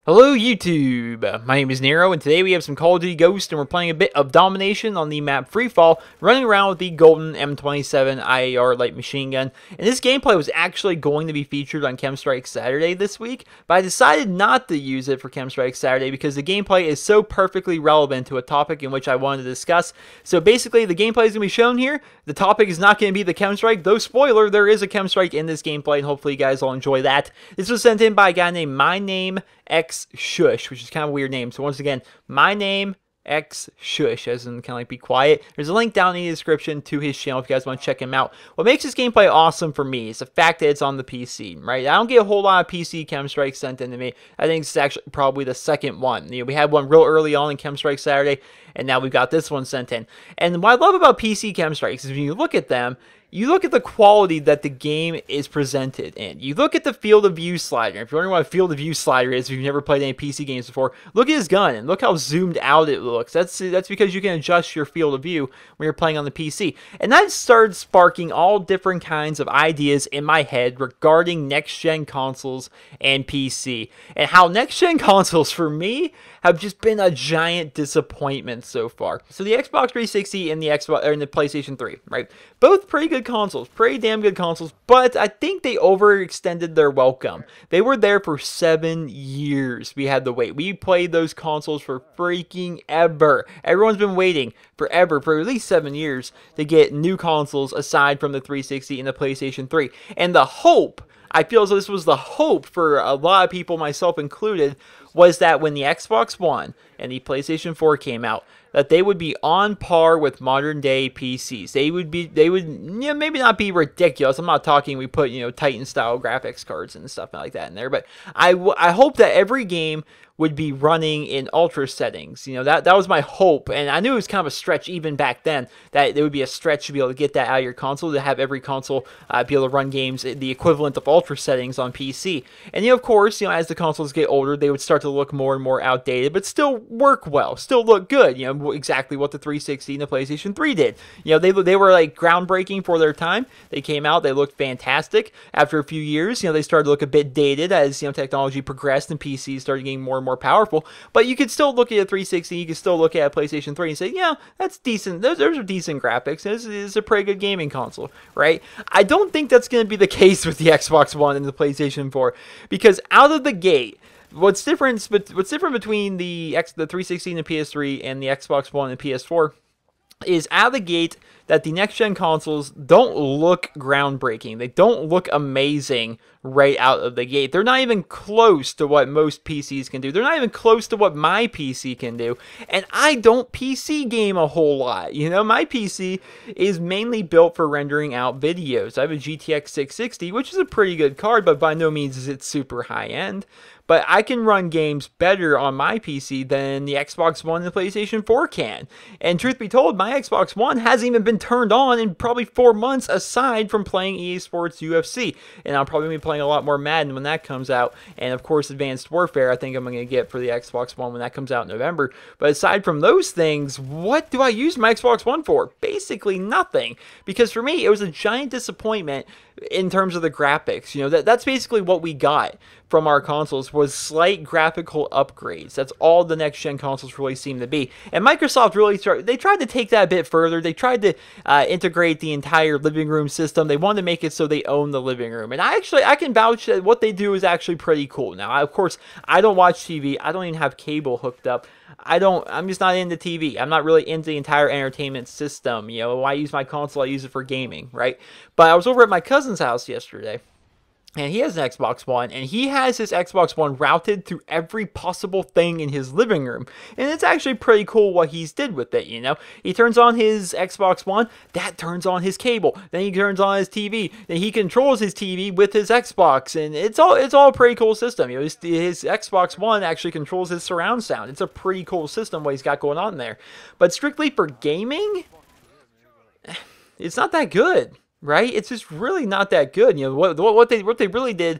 Hello YouTube, my name is Nero, and today we have some Call of Duty Ghost, and we're playing a bit of Domination on the map Freefall, running around with the golden M27 IAR light machine gun. And this gameplay was actually going to be featured on Chemstrike Saturday this week, but I decided not to use it for Chemstrike Saturday because the gameplay is so perfectly relevant to a topic in which I wanted to discuss. So basically, the gameplay is going to be shown here. The topic is not going to be the Chemstrike, though spoiler, there is a Chemstrike in this gameplay, and hopefully you guys will enjoy that. This was sent in by a guy named My Name X Shush, which is kind of a weird name. So once again, My Name X Shush, as in kind of like be quiet. There's a link down in the description to his channel if you guys want to check him out. What makes this gameplay awesome for me is the fact that it's on the PC, right? I don't get a whole lot of PC Chemstrikes sent in to me. I think it's actually probably the second one. You know, we had one real early on in Chemstrike Saturday, and now we've got this one sent in. And what I love about PC Chemstrikes is when you look at them, you look at the quality that the game is presented in. You look at the field of view slider. If you're wondering what a field of view slider is, if you've never played any PC games before, look at his gun and look how zoomed out it looks. That's because you can adjust your field of view when you're playing on the PC. And that started sparking all different kinds of ideas in my head regarding next-gen consoles and PC. And how next-gen consoles, for me, have just been a giant disappointment so far. So the Xbox 360 and the PlayStation 3, right? Both pretty good consoles, pretty damn good consoles, but I think they overextended their welcome. They were there for 7 years. We had to wait. We played those consoles for freaking ever. Everyone's been waiting forever, for at least 7 years, to get new consoles aside from the 360 and the PlayStation 3. And the hope, I feel as though this was the hope for a lot of people, myself included, was that when the Xbox One and the PlayStation 4 came out, that they would be on par with modern day PCs. They would, maybe not be ridiculous. I'm not talking we put, Titan style graphics cards and stuff like that in there, but I hope that every game would be running in ultra settings. That was my hope, and I knew it was kind of a stretch even back then, that it would be a stretch to be able to get that out of your console, to have every console be able to run games the equivalent of ultra settings on PC. And of course, as the consoles get older, they would start to look more and more outdated, but still work well, still look good. Exactly what the 360 and the PlayStation 3 did. They were like groundbreaking for their time. They came out, they looked fantastic. After a few years, they started to look a bit dated as technology progressed and PCs started getting more and more powerful. But you could still look at a 360, you could still look at a PlayStation 3 and say, yeah, that's decent. Those are decent graphics. This is a pretty good gaming console, right? I don't think that's going to be the case with the Xbox One and the PlayStation 4, because out of the gate, what's different between the 360 and the PS3 and the Xbox One and PS4 is out of the gate that the next-gen consoles don't look groundbreaking. They don't look amazing right out of the gate. They're not even close to what most PCs can do. They're not even close to what my PC can do. And I don't PC game a whole lot. My PC is mainly built for rendering out videos. I have a GTX 660, which is a pretty good card, but by no means is it super high-end. But I can run games better on my PC than the Xbox One and the PlayStation 4 can. And truth be told, my Xbox One hasn't even been turned on in probably 4 months aside from playing EA Sports UFC. And I'll probably be playing a lot more Madden when that comes out. And of course, Advanced Warfare, I think I'm going to get for the Xbox One when that comes out in November. But aside from those things, what do I use my Xbox One for? Basically nothing. Because for me, it was a giant disappointment in terms of the graphics. That's basically what we got from our consoles, was slight graphical upgrades. That's all the next-gen consoles really seem to be. And Microsoft really tried to take that a bit further. They tried to integrate the entire living room system. They wanted to make it so they own the living room. And I can vouch that what they do is actually pretty cool. Now, of course, I don't watch TV. I don't even have cable hooked up. I'm just not into TV. I'm not really into the entire entertainment system. When I use my console, I use it for gaming, right? But I was over at my cousin's house yesterday, and he has an Xbox One, and he has his Xbox One routed through every possible thing in his living room. And it's actually pretty cool what he's did with it, He turns on his Xbox One, that turns on his cable. Then he turns on his TV, then he controls his TV with his Xbox, and it's all a pretty cool system. His Xbox One actually controls his surround sound. It's a pretty cool system what he's got going on there. But strictly for gaming, it's not that good. right? It's just really not that good. You know what they really did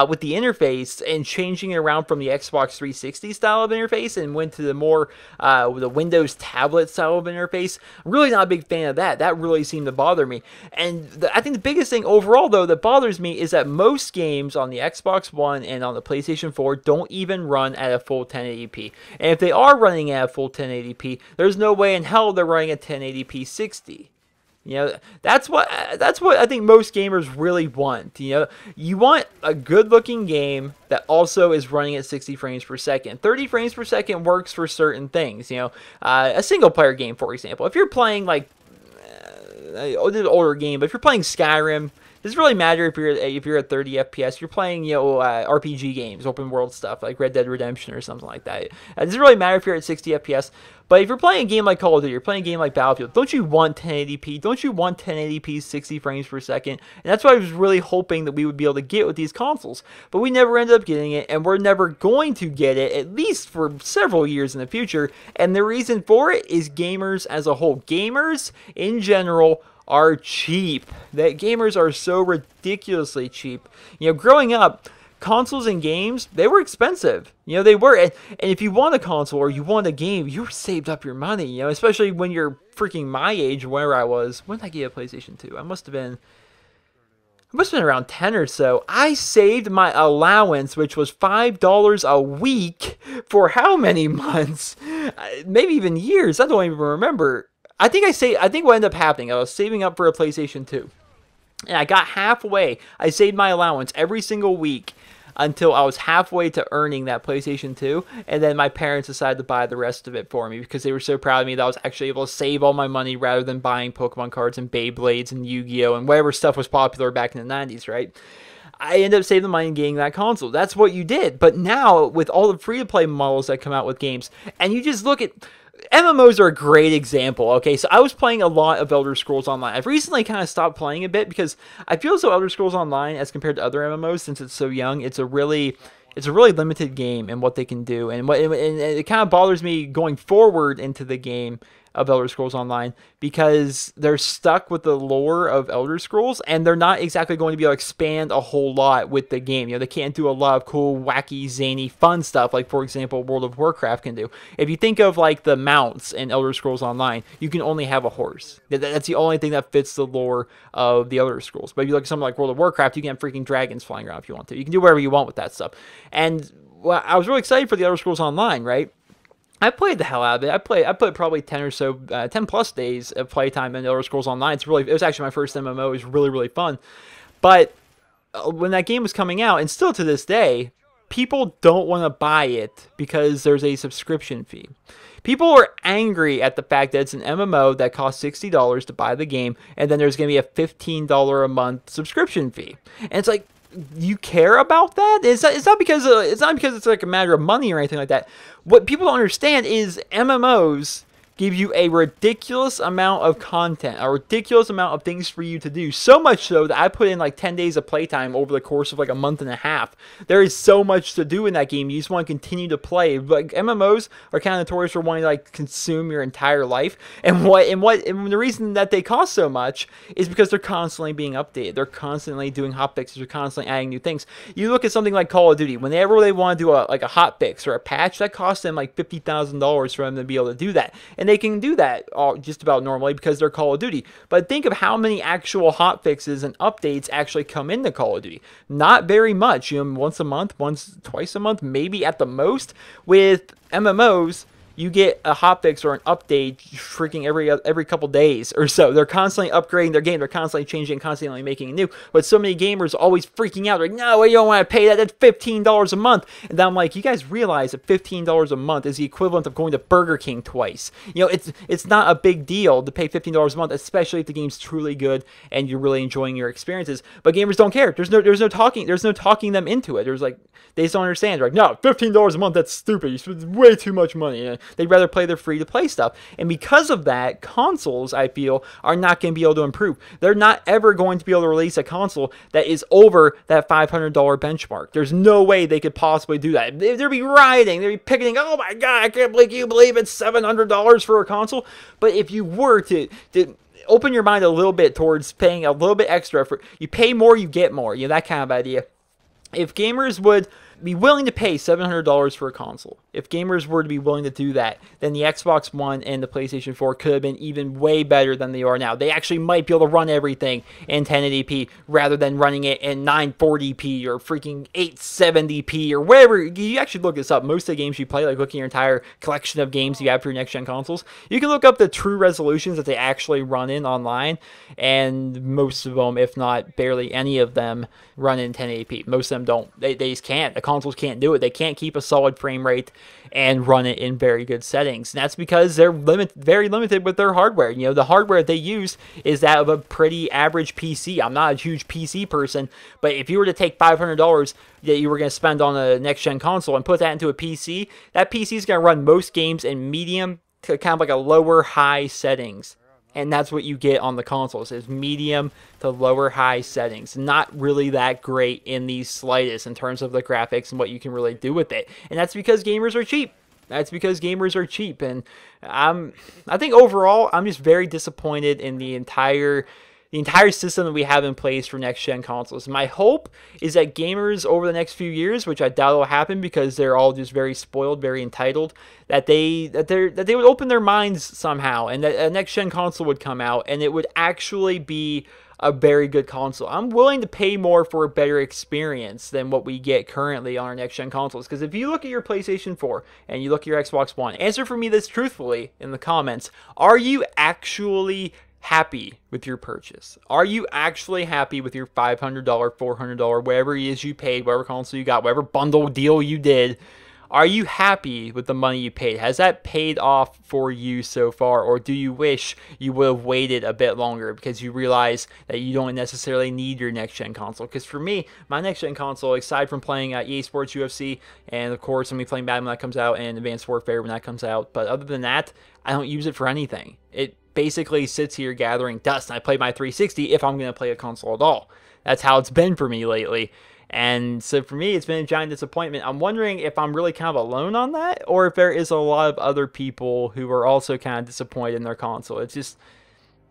with the interface and changing it around from the Xbox 360 style of interface and went to the more the Windows tablet style of interface. I'm really not a big fan of that. That really seemed to bother me. And I think the biggest thing overall though that bothers me is that most games on the Xbox One and on the PlayStation 4 don't even run at a full 1080p. And if they are running at a full 1080p, there's no way in hell they're running at 1080p 60. You know, that's what I think most gamers really want. You know, you want a good-looking game that also is running at 60 frames per second. 30 frames per second works for certain things. You know, a single-player game, for example. If you're playing like an older game, but if you're playing Skyrim, does it really matter if you're at 30 FPS? You're playing, you know, RPG games, open world stuff like Red Dead Redemption or something like that. Does it really matter if you're at 60 FPS? But if you're playing a game like Call of Duty, you're playing a game like Battlefield, don't you want 1080p? Don't you want 1080p 60 frames per second? And that's what I was really hoping that we would be able to get with these consoles. But we never ended up getting it, and we're never going to get it, at least for several years in the future. And the reason for it is gamers as a whole. Gamers in general are cheap. That gamers are so ridiculously cheap. You know, growing up, consoles and games, they were expensive. You know, they were. And if you want a console or you want a game, you saved up your money, you know, especially when you're freaking my age, where I was. When did I get a PlayStation 2? I must have been around 10 or so. I saved my allowance, which was $5 a week, for how many months? Maybe even years. I don't even remember. I think what ended up happening, I was saving up for a PlayStation 2. And I got halfway. I saved my allowance every single week until I was halfway to earning that PlayStation 2. And then my parents decided to buy the rest of it for me because they were so proud of me that I was actually able to save all my money rather than buying Pokemon cards and Beyblades and Yu-Gi-Oh! And whatever stuff was popular back in the 90s, right? I ended up saving the money and getting that console. That's what you did. But now, with all the free-to-play models that come out with games, and you just look at... MMOs are a great example, okay? So I was playing a lot of Elder Scrolls Online. I've recently kind of stopped playing a bit because I feel as though Elder Scrolls Online, as compared to other MMOs, since it's so young, it's a really limited game in what they can do. And it kind of bothers me going forward into the game of Elder Scrolls Online because they're stuck with the lore of Elder Scrolls and they're not exactly going to be able to expand a whole lot with the game. You know, they can't do a lot of cool, wacky, zany, fun stuff like, for example, World of Warcraft can do. If you think of like the mounts in Elder Scrolls Online, you can only have a horse. That's the only thing that fits the lore of the Elder Scrolls. But if you look at something like World of Warcraft, you can have freaking dragons flying around if you want to. You can do whatever you want with that stuff. And well, I was really excited for the Elder Scrolls Online, right? I played the hell out of it. I played probably 10 plus days of playtime in Elder Scrolls Online. It was actually my first MMO. It was really, really fun. But when that game was coming out, and still to this day, people don't want to buy it because there's a subscription fee. People are angry at the fact that it's an MMO that costs $60 to buy the game, and then there's going to be a $15 a month subscription fee. And it's like, you care about that? It's not because it's like a matter of money or anything like that. What people don't understand is MMOs give you a ridiculous amount of content, a ridiculous amount of things for you to do. So much so that I put in like 10 days of playtime over the course of like a month and a half. There is so much to do in that game. You just want to continue to play. Like MMOs are kind of notorious for wanting to like consume your entire life. And the reason that they cost so much is because they're constantly being updated. They're constantly doing hotfixes. They're constantly adding new things. You look at something like Call of Duty. Whenever they want to do a hotfix or a patch, that costs them like $50,000 for them to be able to do that. And they can do that just about normally because they're Call of Duty. But think of how many actual hotfixes and updates actually come into Call of Duty. Not very much. You know, once a month, twice a month, maybe at the most. With MMOs, you get a hotfix or an update freaking every couple days or so. They're constantly upgrading their game. They're constantly changing, constantly making it new. But so many gamers always freaking out. They're like, no, you don't want to pay that. That's $15 a month. And then I'm like, you guys realize that $15 a month is the equivalent of going to Burger King twice. You know, it's not a big deal to pay $15 a month, especially if the game's truly good and you're really enjoying your experiences. But gamers don't care. There's no talking them into it. There's like, they just don't understand. They're like, no, $15 a month, that's stupid. You spend way too much money. They'd rather play their free-to-play stuff. And because of that, consoles, I feel, are not going to be able to improve. They're not ever going to be able to release a console that is over that $500 benchmark. There's no way they could possibly do that. They'd be rioting. They'd be picketing, oh my God, I can't believe you believe it's $700 for a console. But if you were to open your mind a little bit towards paying a little bit extra for. You pay more, you get more. You know, that kind of idea. If gamers would be willing to pay $700 for a console, if gamers were to be willing to do that, then the Xbox One and the PlayStation 4 could have been even way better than they are now. They actually might be able to run everything in 1080p rather than running it in 940p or freaking 870p or whatever. You actually look this up. Most of the games you play, like looking at your entire collection of games you have for your next-gen consoles, you can look up the true resolutions that they actually run in online, and most of them, if not barely any of them, run in 1080p. Most of them don't. They just can't. The consoles can't do it. They can't keep a solid frame rate and run it in very good settings. And that's because they're very limited with their hardware. You know, the hardware they use is that of a pretty average PC. I'm not a huge PC person, but if you were to take $500 that you were going to spend on a next-gen console and put that into a PC, that PC is going to run most games in medium to kind of like a lower high settings. And that's what you get on the consoles, is medium to lower high settings. Not really that great in the slightest in terms of the graphics and what you can really do with it. And that's because gamers are cheap. That's because gamers are cheap. And I think overall, I'm just very disappointed in the entire system that we have in place for next-gen consoles. My hope is that gamers over the next few years, which I doubt will happen because they're all just very spoiled, very entitled, that they would open their minds somehow, and that a next-gen console would come out, and it would actually be a very good console. I'm willing to pay more for a better experience than what we get currently on our next-gen consoles. Because if you look at your PlayStation 4 and you look at your Xbox One, answer for me this truthfully in the comments. Are you actually happy with your purchase? Are you actually happy with your $500, $400, whatever it is you paid, whatever console you got, whatever bundle deal you did? Are you happy with the money you paid? Has that paid off for you so far? Or do you wish you would have waited a bit longer because you realize that you don't necessarily need your next-gen console? Because for me, my next-gen console, aside from playing EA Sports UFC, and of course, I'm playing Madden when that comes out, and Advanced Warfare when that comes out, but other than that, I don't use it for anything. It basically sits here gathering dust, and I play my 360 if I'm going to play a console at all. That's how it's been for me lately. And so for me, it's been a giant disappointment. I'm wondering if I'm really kind of alone on that, or if there is a lot of other people who are also kind of disappointed in their console. It's just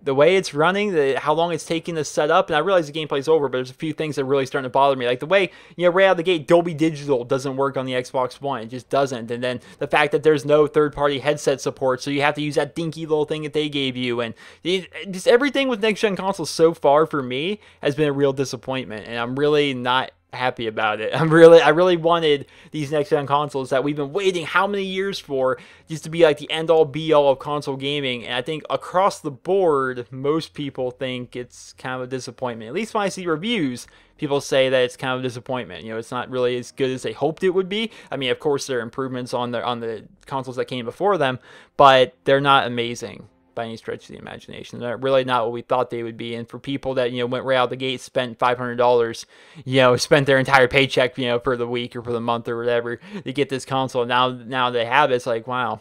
the way it's running, how long it's taking to set up, and I realize the gameplay's over, but there's a few things that are really starting to bother me. Like the way, you know, right out of the gate, Dolby Digital doesn't work on the Xbox One. It just doesn't. And then the fact that there's no third-party headset support, so you have to use that dinky little thing that they gave you. And just everything with next-gen consoles so far for me has been a real disappointment, and I'm really not happy about it. I really wanted these next-gen consoles that we've been waiting how many years for, just to be like the end-all be-all of console gaming. And I think across the board, most people think it's kind of a disappointment. At least when I see reviews, people say that it's kind of a disappointment. You know, it's not really as good as they hoped it would be. I mean, of course, there are improvements on the consoles that came before them, but they're not amazing by any stretch of the imagination. They're really not what we thought they would be. And for people that, you know, went right out the gate, spent $500, you know, spent their entire paycheck, you know, for the week or for the month or whatever to get this console, now they have it, it's like, wow,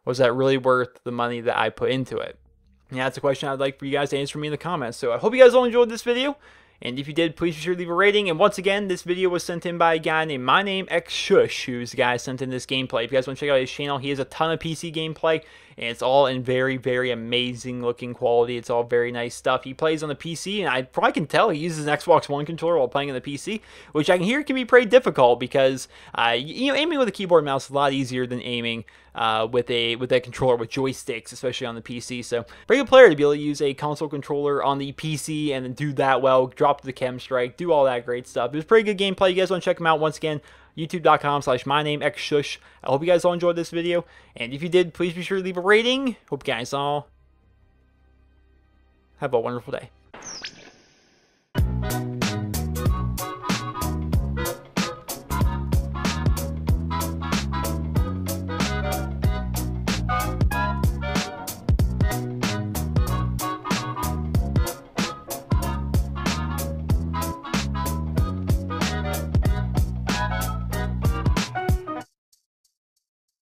was that really worth the money that I put into it? And that's a question I'd like for you guys to answer for me in the comments. So I hope you guys all enjoyed this video. And if you did, please be sure to leave a rating. And once again, this video was sent in by a guy named My Name X Shush, who's the guy sent in this gameplay. If you guys want to check out his channel, he has a ton of PC gameplay, and it's all in very, very amazing looking quality. It's all very nice stuff. He plays on the PC, and I probably can tell he uses an Xbox One controller while playing on the PC, which I can hear can be pretty difficult because, you know, aiming with a keyboard and mouse is a lot easier than aiming with a controller with joysticks, especially on the PC. So, pretty good player to be able to use a console controller on the PC and then do that well, drop the chem strike, do all that great stuff. It was pretty good gameplay. You guys want to check him out once again, youtube.com/mynamexshush. I hope you guys all enjoyed this video, and if you did, please be sure to leave a rating. Hope you guys all have a wonderful day.